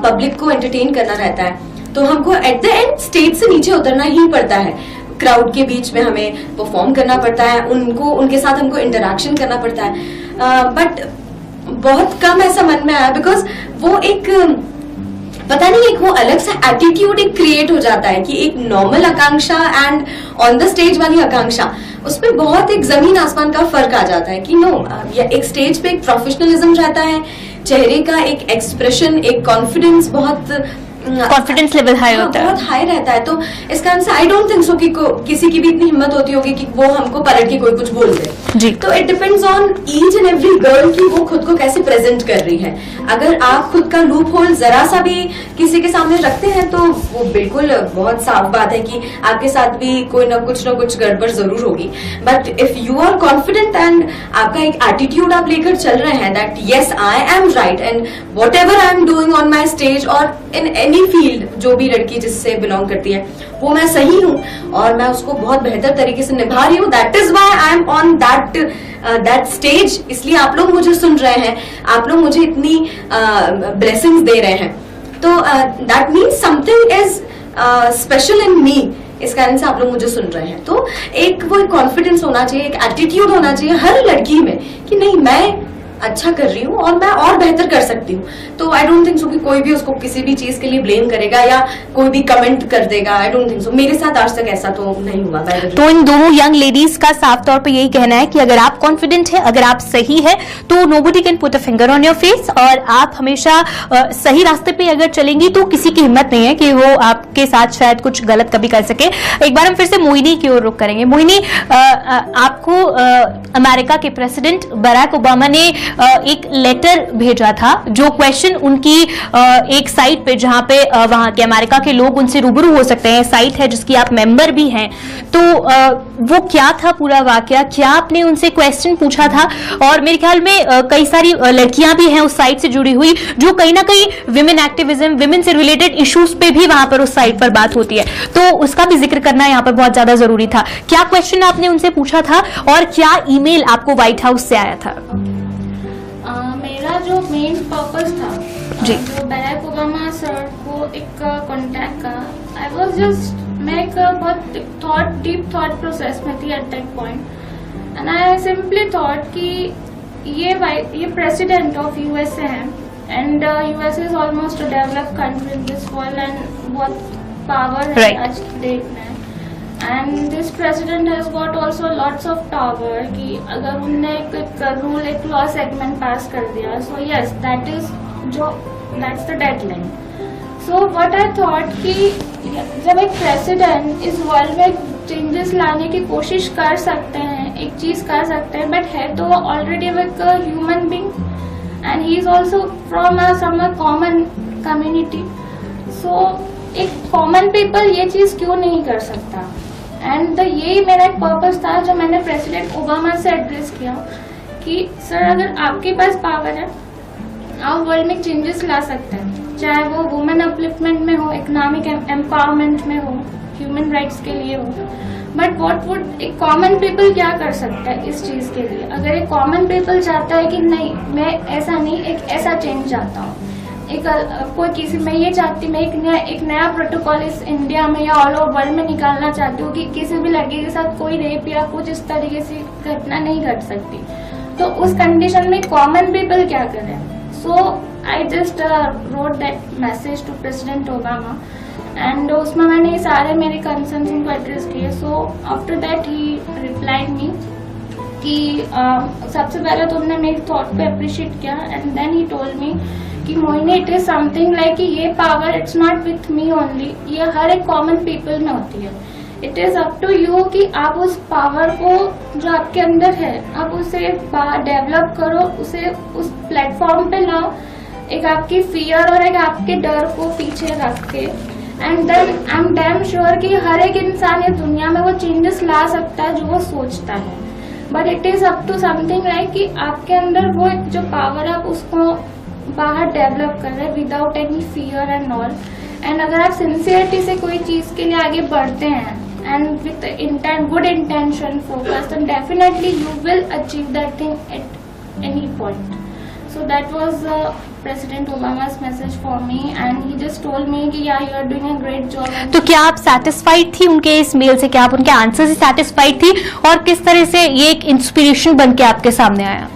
पब्लिक को एंटरटेन करना रहता है, तो हमको एट द एंड स्टेज से नीचे उतरना ही पड़ता है। क्राउड के बीच में हमें परफॉर्म करना पड़ता है, उनके साथ हमको इंटरेक्शन करना पड़ता है। बट बहुत कम ऐसा मन में आया, बिकॉज वो एक पता नहीं एक वो अलग सा एटीट्यूड एक क्रिएट हो जाता है कि एक normal Akanksha and on the stage वाली आकांक्षा, उसमें बहुत एक जमीन आसमान का फर्क आ जाता है कि नो एक स्टेज पे एक प्रोफेशनलिज्म रहता है, चेहरे का एक एक्सप्रेशन, एक कॉन्फिडेंस, बहुत कॉन्फिडेंस लेवल हाई होता है, बहुत हाई रहता है। तो इस कारण से आई डोंट थिंक सो कि किसी की भी इतनी हिम्मत होती होगी कि वो हमको पलट के कोई कुछ बोल दे जी। तो it depends on each and every girl कि वो खुद को कैसे प्रेजेंट कर रही है। अगर आप खुद का लूप होल जरा सा भी किसी के सामने रखते हैं तो वो बिल्कुल बहुत साफ बात है कि आपके साथ भी कोई ना कुछ गड़बड़ जरूर होगी। But if you are confident and आपका एक एटीट्यूड आप लेकर चल रहे हैं that yes I am right and whatever I am doing on my stage और इन एनी फील्ड, जो भी लड़की जिससे बिलोंग करती है वो मैं सही हूँ और मैं उसको बहुत बेहतर तरीके से निभा रही हूँ, that is why I am on that stage. इसलिए आप लोग मुझे सुन रहे हैं, आप लोग मुझे इतनी ब्लेसिंग्स दे रहे हैं, तो that means something is special in me. इस कारण से आप लोग मुझे सुन रहे हैं, तो एक वो कॉन्फिडेंस होना चाहिए, एक एटीट्यूड होना चाहिए हर लड़की में कि नहीं मैं अच्छा कर रही हूँ और मैं और बेहतर कर सकती हूँ। तो आई डोंट थिंक सो कि कोई भी उसको किसी भी चीज के लिए ब्लेम करेगा या कोई भी कमेंट कर देगा। आई डोंट थिंक सो, मेरे साथ आज तक ऐसा तो नहीं हुआ। तो इन दोनों यंग लेडीज का साफ तौर पे यही कहना है कि अगर आप कॉन्फिडेंट है, अगर आप सही है, तो nobody can put a finger on your face, और आप हमेशा सही रास्ते पे अगर चलेंगी तो किसी की हिम्मत नहीं है कि वो आपके साथ शायद कुछ गलत कभी कर सके। एक बार हम फिर से मोहिनी की ओर रुख करेंगे। मोहिनी, आपको अमेरिका के प्रेसिडेंट बराक ओबामा ने एक लेटर भेजा था, जो क्वेश्चन उनकी एक साइट पे, जहां पे वहां के अमेरिका के लोग उनसे रूबरू हो सकते हैं, साइट है जिसकी आप मेंबर भी हैं, तो वो क्या था पूरा वाकया, क्या आपने उनसे क्वेश्चन पूछा था? और मेरे ख्याल में कई सारी लड़कियां भी हैं उस साइट से जुड़ी हुई जो कहीं ना कहीं विमेन एक्टिविज्म, विमेन से रिलेटेड इश्यूज पे भी वहां पर उस साइट पर बात होती है, तो उसका भी जिक्र करना यहाँ पर बहुत ज्यादा जरूरी था। क्या क्वेश्चन आपने उनसे पूछा था और क्या ईमेल आपको व्हाइट हाउस से आया था? मेरा जो मेन पर्पस था जी, जो बराक ओबामा सर को एक कांटेक्ट का, आई वाज जस्ट, मैं एक बहुत डीप थॉट प्रोसेस में थी at that point, and I simply thought कि ये प्रेसिडेंट ऑफ यूएसए है, and USA is almost a developed country in this world and बहुत पावर है आज की डेट में, and this president has got also lots of power कि अगर उनने एक रूल, एक लॉ सेगमेंट पास कर दिया, so yes that's the deadline. So what I thought कि जब एक प्रेसिडेंट इस वर्ल्ड में चेंजेस लाने की कोशिश कर सकते हैं, एक चीज कर सकते हैं, बट है तो ऑलरेडी एक human being and he is also from some common community, so एक कॉमन पीपल ये चीज क्यों नहीं कर सकता? एंड यही मेरा एक पर्पस था जो मैंने प्रेसिडेंट ओबामा से एड्रेस किया कि सर अगर आपके पास पावर है, आप वर्ल्ड में चेंजेस ला सकते हैं, चाहे वो वुमेन अपलिफ्टमेंट में हो, इकोनॉमिक एम्पावरमेंट में हो, ह्यूमन राइट्स के लिए हो, बट व्हाट वुड एक कॉमन पीपल क्या कर सकता है इस चीज के लिए? अगर एक कॉमन पीपल चाहता है कि नहीं मैं ऐसा नहीं, एक ऐसा चेंज चाहता हूँ, कोई किसी, मैं ये चाहती, मैं एक नया प्रोटोकॉल इस इंडिया में या ऑल ओवर वर्ल्ड में निकालना चाहती हूँ कि किसी भी लड़की के साथ कोई रेप या कुछ इस तरीके से घटना नहीं घट सकती। तो उस कंडीशन में कॉमन पीपल क्या करें? So I just wrote that message to President Obama and उसमें मैंने सारे मेरे कंसर्न्स उनको एड्रेस किए। So after that he replied me कि सबसे पहले तो उन्होंने मेरे थॉट पे अप्रिशिएट किया and then he told me कि Mohini it is something like कि ये power it's not with me only, ये हर एक कॉमन पीपल में होती है। It is up to you कि आप उस पावर को जो आपके अंदर है आप उसे डेवलप करो, उसे उस प्लेटफॉर्म पे लाओ, एक आपकी फियर और एक आपके डर को पीछे रख के, and then I am damn sure कि हर एक इंसान ये दुनिया में वो चेंजेस ला सकता है जो वो सोचता है। But it is up to something like कि आपके अंदर वो एक जो पावर है आप उसको बाहर डेवलप कर रहे हैं without any fear and all. And अगर आप सिंसियरिटी से कोई चीज के लिए आगे बढ़ते हैं and with intent, good intention, focus, then definitely you will achieve that thing at any point. So that was President Obama's message for me and he just told me कि yeah you are doing a great job. तो क्या आप satisfied थी उनके इस mail से? क्या आप उनके आंसर से सेटिस्फाइड थी और किस तरह से ये एक इंस्पिरेशन बन के आपके सामने आया?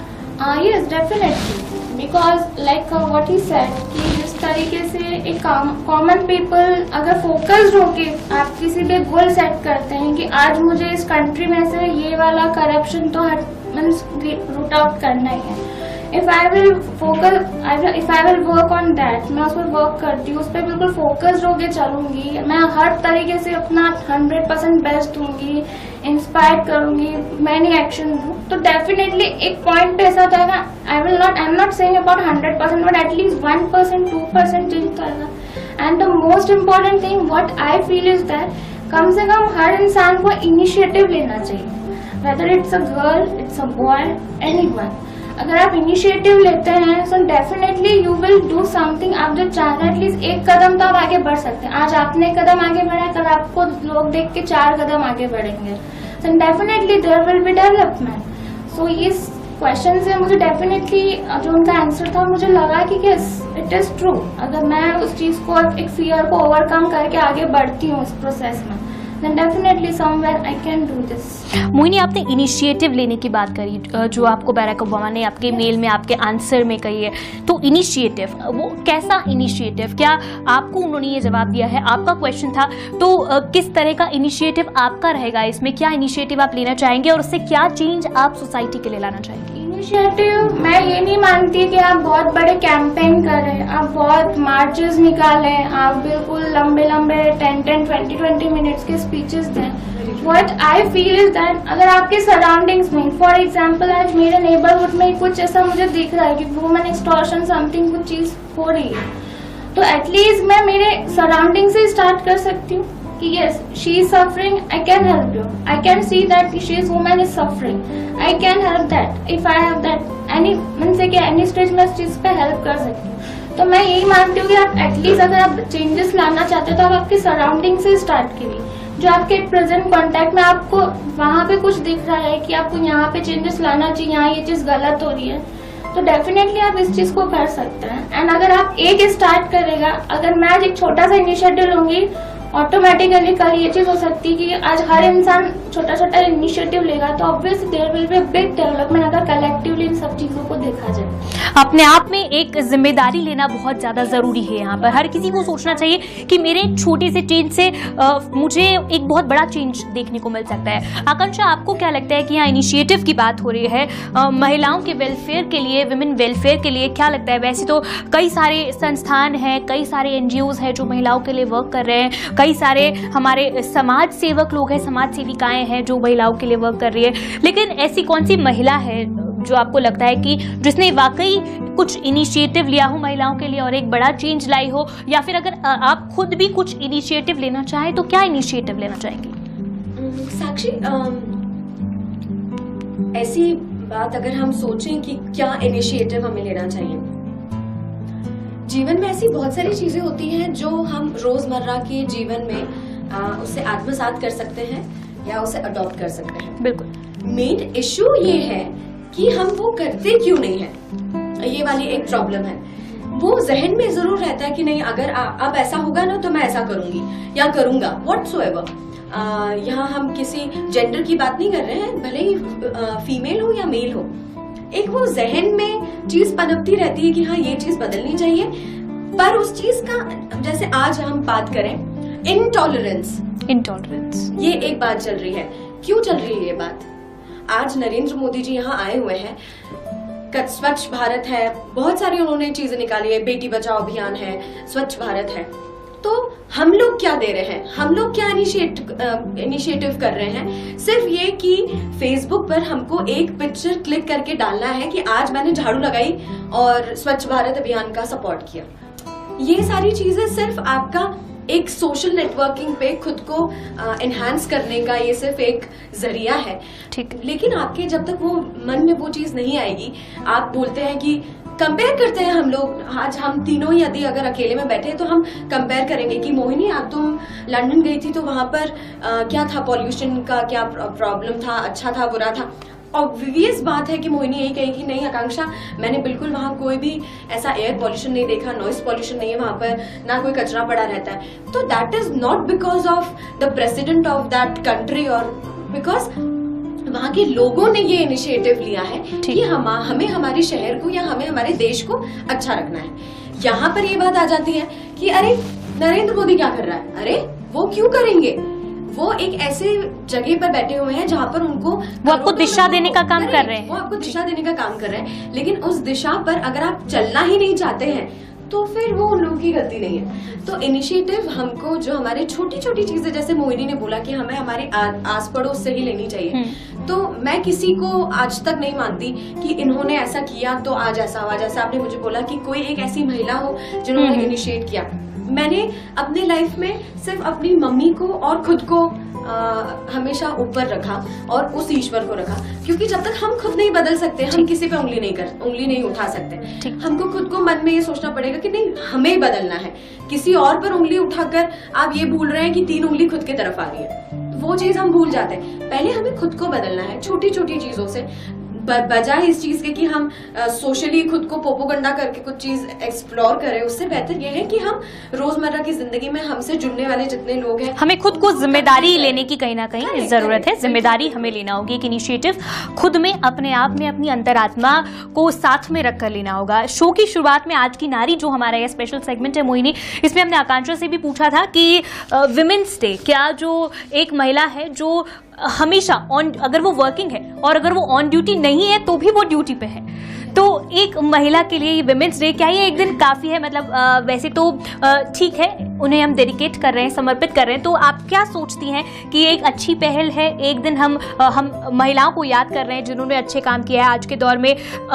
Yes, definitely. Because like what he said कि जिस तरीके से एक कॉमन पीपल अगर फोकस्ड होके आप किसी पे गोल सेट करते हैं कि आज मुझे इस कंट्री में से ये वाला करप्शन तो मीन्स रूट आउट करना ही है। If I will work on that, मैं उस पर वर्क करती हूँ, उस पर बिल्कुल फोकस्ड होके चलूंगी, मैं हर तरीके से अपना 100% बेस्ट दूंगी, इंस्पायर करूंगी, मैंने एक्शन दूँ, तो डेफिनेटली एक पॉइंट पे ऐसा होता है ना, I am not saying about 100% but at least 1% 2% change करेगा। And the most important thing what I feel is that कम से कम हर इंसान को इनिशिएटिव लेना चाहिए, whether it's a girl, it's a boy, anyone. अगर आप इनिशिएटिव लेते हैं so definitely you will do something. आप जो चाहते हैं एटलीस्ट एक कदम तो आप आगे बढ़ सकते हैं। आज आपने कदम आगे बढ़ा, कल आपको लोग देख के 4 कदम आगे बढ़ेंगे, so definitely there will be development. So इस क्वेश्चन से मुझे डेफिनेटली जो उनका आंसर था मुझे लगा कि यस इट इज ट्रू। अगर मैं उस चीज को एक फियर को ओवरकम करके आगे बढ़ती हूँ इस प्रोसेस में, then definitely somewhere I can do this. Mohini, आपने इनिशिएटिव लेने की बात करी जो आपको बराक ओबामा ने आपके मेल में आपके आंसर में कही है, तो इनिशिएटिव वो कैसा इनिशिएटिव? क्या आपको उन्होंने ये जवाब दिया है? आपका क्वेश्चन था, तो किस तरह का इनिशिएटिव आपका रहेगा इसमें? क्या इनिशिएटिव आप लेना चाहेंगे और उससे क्या चेंज आप सोसाइटी के लिए लाना चाहेंगे? इनिशिएटिव मैं ये नहीं मानती कि आप बहुत बड़े कैंपेन करें, आप बहुत मार्चेस निकालें, आप बिल्कुल लंबे लंबे 10-10, 20-20 मिनट्स के स्पीचेस दें। What I feel is that अगर आपके सराउंडिंग्स में, फॉर एग्जांपल आज मेरे नेबरहुड में कुछ ऐसा मुझे दिख रहा है कि वुमेन एक्सटॉर्शन समथिंग कुछ चीज हो रही है, तो एटलीस्ट मैं मेरे सराउंडिंग से स्टार्ट कर सकती हूँ कि yes she is suffering, I can help you, I can see that she is woman is suffering, I can help that if I have that any means कि any stage में इस चीज पे हेल्प कर सकती हूँ। तो मैं यही मानती हूँ कि आप एटलीस्ट अगर आप चेंजेस लाना चाहते हो तो आप आपके सराउंडिंग से स्टार्ट करिए। जो आपके प्रेजेंट कॉन्टेक्ट में आपको वहाँ पे कुछ दिख रहा है कि आपको यहाँ पे चेंजेस लाना चाहिए, यहाँ ये चीज गलत हो रही है, तो डेफिनेटली आप इस चीज को कर सकते हैं। एंड अगर आप एक स्टार्ट करेगा, अगर मैं आज एक छोटा सा इनिशिएटिव लूंगी, ऑटोमेटिकली कल ये चीज हो सकती है कि आज हर इंसान छोटा छोटा इनिशिएटिव लेगा, तो obviously there will be a big development अगर कलेक्टिवली इन सब चीजों को देखा जाए। अपने आप में एक जिम्मेदारी लेना बहुत ज्यादा जरूरी है। यहाँ पर हर किसी को सोचना चाहिए कि मेरे छोटे से चेंज से मुझे एक बहुत बड़ा चेंज देखने को मिल सकता है। आकांक्षा, आपको क्या लगता है कि यहाँ इनिशिएटिव की बात हो रही है महिलाओं के वेलफेयर के लिए, विमेन वेलफेयर के लिए, क्या लगता है? वैसे तो कई सारे संस्थान हैं, कई सारे NGOs हैं जो महिलाओं के लिए वर्क कर रहे हैं, कई सारे हमारे समाज सेवक लोग हैं, समाज सेविकाएं हैं जो महिलाओं के लिए वर्क कर रही है, लेकिन ऐसी कौन सी महिला है जो आपको लगता है कि जिसने वाकई कुछ इनिशिएटिव लिया हो महिलाओं के लिए और एक बड़ा चेंज लाई हो? या फिर अगर आप खुद भी कुछ इनिशिएटिव लेना चाहें तो क्या इनिशिएटिव लेना चाहेंगे? साक्षी, ऐसी बात अगर हम सोचें कि क्या इनिशिएटिव हमें लेना चाहिए, जीवन में ऐसी बहुत सारी चीजें होती हैं जो हम रोजमर्रा के जीवन में उसे आत्मसात कर सकते हैं या उसे अडॉप्ट कर सकते हैं। बिल्कुल। मेन इश्यू ये है कि हम वो करते क्यों नहीं है, ये वाली एक प्रॉब्लम है। वो जहन में जरूर रहता है कि नहीं, अगर अब ऐसा होगा ना तो मैं ऐसा करूंगी या करूंगा, व्हाटसोएवर। यहाँ हम किसी जेंडर की बात नहीं कर रहे हैं, भले ही फीमेल हो या मेल हो, एक वो जहन में चीज पनपती रहती है कि हाँ ये चीज बदलनी चाहिए। पर उस चीज का, जैसे आज हम बात करें इंटॉलरेंस, ये एक बात चल रही है। क्यों चल रही है ये बात? आज नरेंद्र मोदी जी यहाँ आए हुए हैं, स्वच्छ भारत है, बहुत सारी उन्होंने चीजें निकाली है, बेटी बचाओ अभियान है, स्वच्छ भारत है। तो हम लोग क्या दे रहे हैं, हम लोग क्या इनिशिएटिव कर रहे हैं? सिर्फ ये कि फेसबुक पर हमको एक पिक्चर क्लिक करके डालना है कि आज मैंने झाड़ू लगाई और स्वच्छ भारत अभियान का सपोर्ट किया। ये सारी चीजें सिर्फ आपका एक सोशल नेटवर्किंग पे खुद को एनहांस करने का ये सिर्फ एक जरिया है, ठीक। लेकिन आपके जब तक वो मन में वो चीज नहीं आएगी, आप बोलते हैं कि कंपेयर करते हैं हम लोग। आज हम तीनों यदि अगर अकेले में बैठे तो हम कंपेयर करेंगे कि मोहिनी आप तुम लंदन गई थी तो वहां पर क्या था, पॉल्यूशन का क्या प्रॉब्लम था, अच्छा था बुरा था। ऑब्वियस बात है कि मोहिनी यही कहेगी कि नहीं आकांक्षा, मैंने बिल्कुल वहां कोई भी ऐसा एयर पॉल्यूशन नहीं देखा, नॉइस पॉल्यूशन नहीं है वहां पर, ना कोई कचरा पड़ा रहता है। तो that is not because of the president of that country, और बिकॉज वहां के लोगों ने ये इनिशिएटिव लिया है कि हमें हमारे शहर को या हमें हमारे देश को अच्छा रखना है। यहाँ पर ये बात आ जाती है कि अरे नरेंद्र मोदी क्या कर रहा है, अरे वो क्यों करेंगे, वो एक ऐसे जगह पर बैठे हुए हैं जहाँ पर उनको वो आपको दिशा देने का काम कर रहे हैं, वो आपको दिशा देने का काम कर रहे हैं, लेकिन उस दिशा पर अगर आप चलना ही नहीं चाहते हैं तो फिर वो उन लोगों की गलती नहीं है। तो इनिशिएटिव हमको जो हमारे छोटी छोटी चीजें, जैसे मोहिनी ने बोला कि हमें हमारे आस पड़ोस से ही लेनी चाहिए, तो मैं किसी को आज तक नहीं मानती कि इन्होंने ऐसा किया तो आज ऐसा हुआ। जैसे आपने मुझे बोला कि कोई एक ऐसी महिला हो जिन्होंने इनिशिएट किया, मैंने अपने लाइफ में सिर्फ अपनी मम्मी को और खुद को हमेशा ऊपर रखा और उस ईश्वर को रखा, क्योंकि जब तक हम खुद नहीं बदल सकते, हम किसी पे उंगली नहीं उठा सकते। हमको खुद को मन में ये सोचना पड़ेगा कि नहीं, हमें बदलना है। किसी और पर उंगली उठाकर आप ये भूल रहे हैं कि 3 उंगली खुद की तरफ आ रही है, वो चीज हम भूल जाते हैं। पहले हमें खुद को बदलना है, छोटी छोटी चीजों से, बजाय इस चीज के कि हम सोशली खुद को पोपोगंडा करके कुछ चीज एक्सप्लोर करें। उससे बेहतर यह है कि हम रोजमर्रा की जिंदगी में हमसे जुड़ने वाले जितने लोग हैं, हमें खुद को जिम्मेदारी लेने की कहीं ना कहीं जरूरत है। जिम्मेदारी हमें लेना होगी, एक इनिशिएटिव खुद में, अपने आप में, अपनी अंतरात्मा को साथ में रखकर लेना होगा। शो की शुरुआत में आज की नारी जो हमारा यह स्पेशल सेगमेंट है मोहिनी, इसमें हमने आकांक्षा से भी पूछा था कि विमेंस डे, क्या जो एक महिला है जो हमेशा ऑन, अगर वो वर्किंग है और अगर वो ऑन ड्यूटी नहीं है तो भी वो ड्यूटी पे है, तो एक महिला के लिए ये विमेंस डे, क्या ये एक दिन काफी है? मतलब वैसे तो ठीक है, उन्हें हम डेडिकेट कर रहे हैं, समर्पित कर रहे हैं, तो आप क्या सोचती हैं कि ये एक अच्छी पहल है? एक दिन हम महिलाओं को याद कर रहे हैं जिन्होंने अच्छे काम किया है। आज के दौर में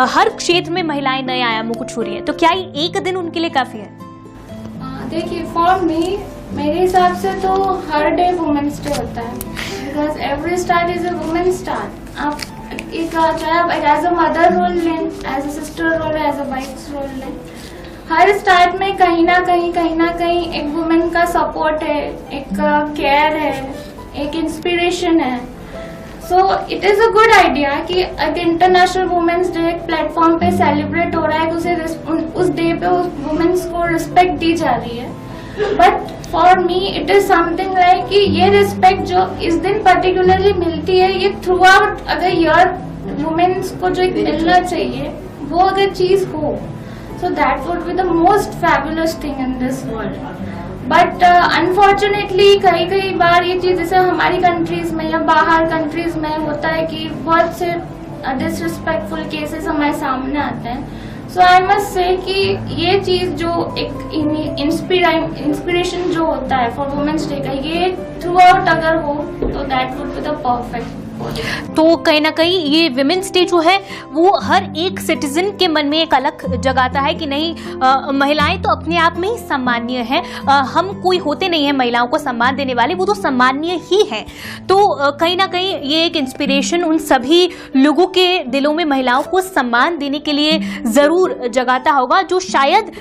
हर क्षेत्र में महिलाएं नए आयामों को छू रही है, तो क्या ये एक दिन उनके लिए काफी है? देखिए, फॉर मी, मेरे हिसाब से तो हर डे वुमेन्स डे होता है, because every start is a women start. आप एक, चाहे आप एज अ मदर रोल लें, as a sister role, as a wife role लें, हर स्टार्ट में कहीं ना कहीं एक वुमेन का सपोर्ट है, एक केयर है, एक इंस्पिरेशन है। So it is a good idea कि एक इंटरनेशनल वुमेन्स डे एक प्लेटफॉर्म पे सेलिब्रेट हो रहा है, उस डे पे उस वुमेन्स को रिस्पेक्ट दी जा रही है। But for me it is something like कि ये रिस्पेक्ट जो इस दिन पर्टिकुलरली मिलती है, ये थ्रू आउट अगर ईयर वुमेन्स को जो मिलना चाहिए वो अगर चीज हो, so that would be the most fabulous thing in this world. But unfortunately कई बार ये चीज जैसे हमारी कंट्रीज में या बाहर कंट्रीज में होता है कि बहुत से डिसरिस्पेक्टफुल केसेस हमारे सामने आते हैं। सो आई मस्ट से कि ये चीज जो एक इंस्पिरेशन जो होता है फॉर वुमेन्स डे का, ये थ्रू आउट अगर हो तो that would be the perfect. तो कहीं ना कहीं ये विमेंस डे जो है वो हर एक सिटीजन के मन में एक अलग जगाता है कि नहीं, महिलाएं तो अपने आप में ही सम्मानीय हैं, हम कोई होते नहीं है महिलाओं को सम्मान देने वाले, वो तो सम्मानीय ही हैं। तो कहीं ना कहीं ये एक इंस्पिरेशन उन सभी लोगों के दिलों में महिलाओं को सम्मान देने के लिए जरूर जगाता होगा, जो शायद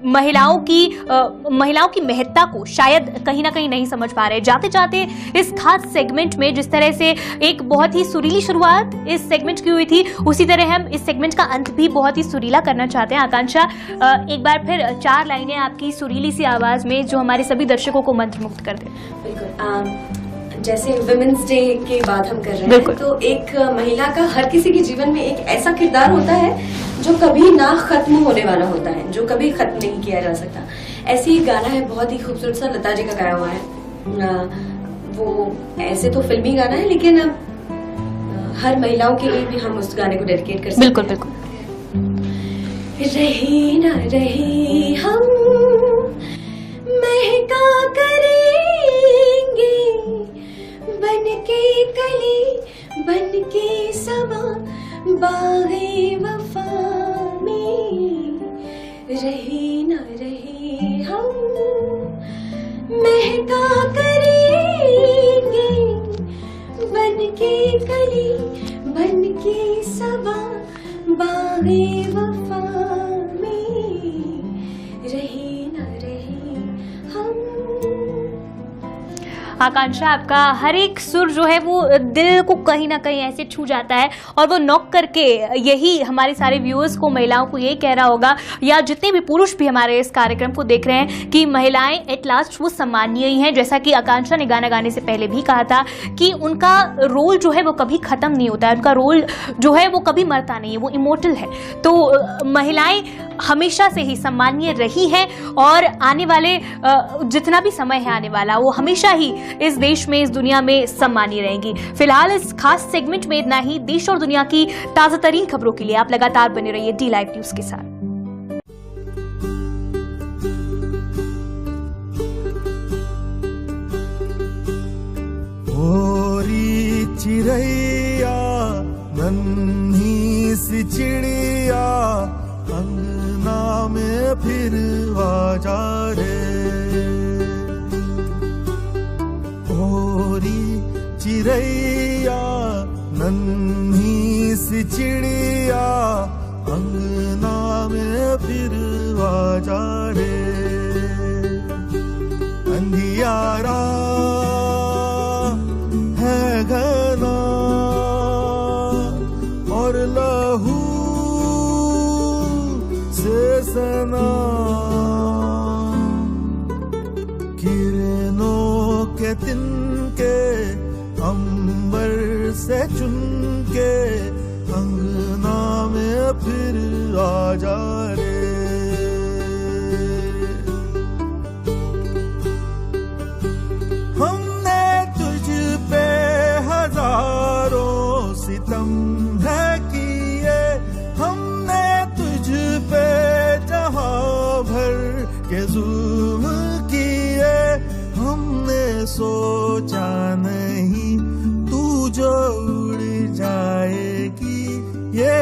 महिलाओं की महत्ता को शायद कहीं ना कहीं नहीं समझ पा रहे। जाते जाते इस खास सेगमेंट में जिस तरह से एक बहुत ही सुरीली शुरुआत इस सेगमेंट की हुई थी, उसी तरह हम इस सेगमेंट का अंत भी बहुत ही सुरीला करना चाहते हैं। आकांक्षा, एक बार फिर 4 लाइनें आपकी सुरीली सी आवाज में जो हमारे सभी दर्शकों को मंत्रमुग्ध कर दे। बिल्कुल। जैसे विमेंस डे की बात हम कर रहे हैं, तो एक महिला का हर किसी के जीवन में एक ऐसा किरदार होता है जो कभी ना खत्म होने वाला होता है, जो कभी खत्म नहीं किया जा सकता। ऐसे ही गाना है, बहुत ही खूबसूरत सा, लता जी का गाया हुआ है। वो ऐसे तो फिल्मी गाना है, लेकिन हर महिलाओं के लिए भी हम उस गाने को डेडिकेट कर सकते हैं। बिल्कुल बिल्कुल। रहे ना रहे हम महका करेंगे, बन के कली बन के समा बागे वफा में। रहे ना रहे हम महका करेंगे, बन के कली बन के समा बागे वफा में। रहे ना रहे हम। आकांक्षा, आपका हर एक सुर जो है वो दिल को कहीं ना कहीं ऐसे छू जाता है और वो नॉक करके यही हमारे सारे व्यूअर्स को, महिलाओं को ये कह रहा होगा, या जितने भी पुरुष भी हमारे इस कार्यक्रम को देख रहे हैं, कि महिलाएं एट लास्ट वो सम्मानीय ही हैं। जैसा कि आकांक्षा ने गाना गाने से पहले भी कहा था कि उनका रोल जो है वो कभी खत्म नहीं होता है, उनका रोल जो है वो कभी मरता नहीं है, वो इमोर्टल है। तो महिलाएं हमेशा से ही सम्मानीय रही हैं और आने वाले जितना भी समय है आने वाला, वो हमेशा ही इस देश में, इस दुनिया में सम्मानीय रहेंगी। फिलहाल इस खास सेगमेंट में इतना ही। देश और दुनिया की ताजा तरीन खबरों के लिए आप लगातार बने रहिए डी लाइव न्यूज के साथ। ओरी चिड़ैया नन्ही सी चिड़िया, अंगना में फिर आजा रे। ओरी चिड़ैया नन्ही सी चिड़िया, अंगना में फिर आजा रे। अंधियारा है घना और लहू से सना, किरणों के तिनके अंबर से चुनके, अंगना में फिर आजा रे। हमने तुझ पे हजारों सितम है किए, हमने तुझ पे जहां भर के जुल्म किए। हमने सोचा नहीं तू जो उड़ जाएगी ये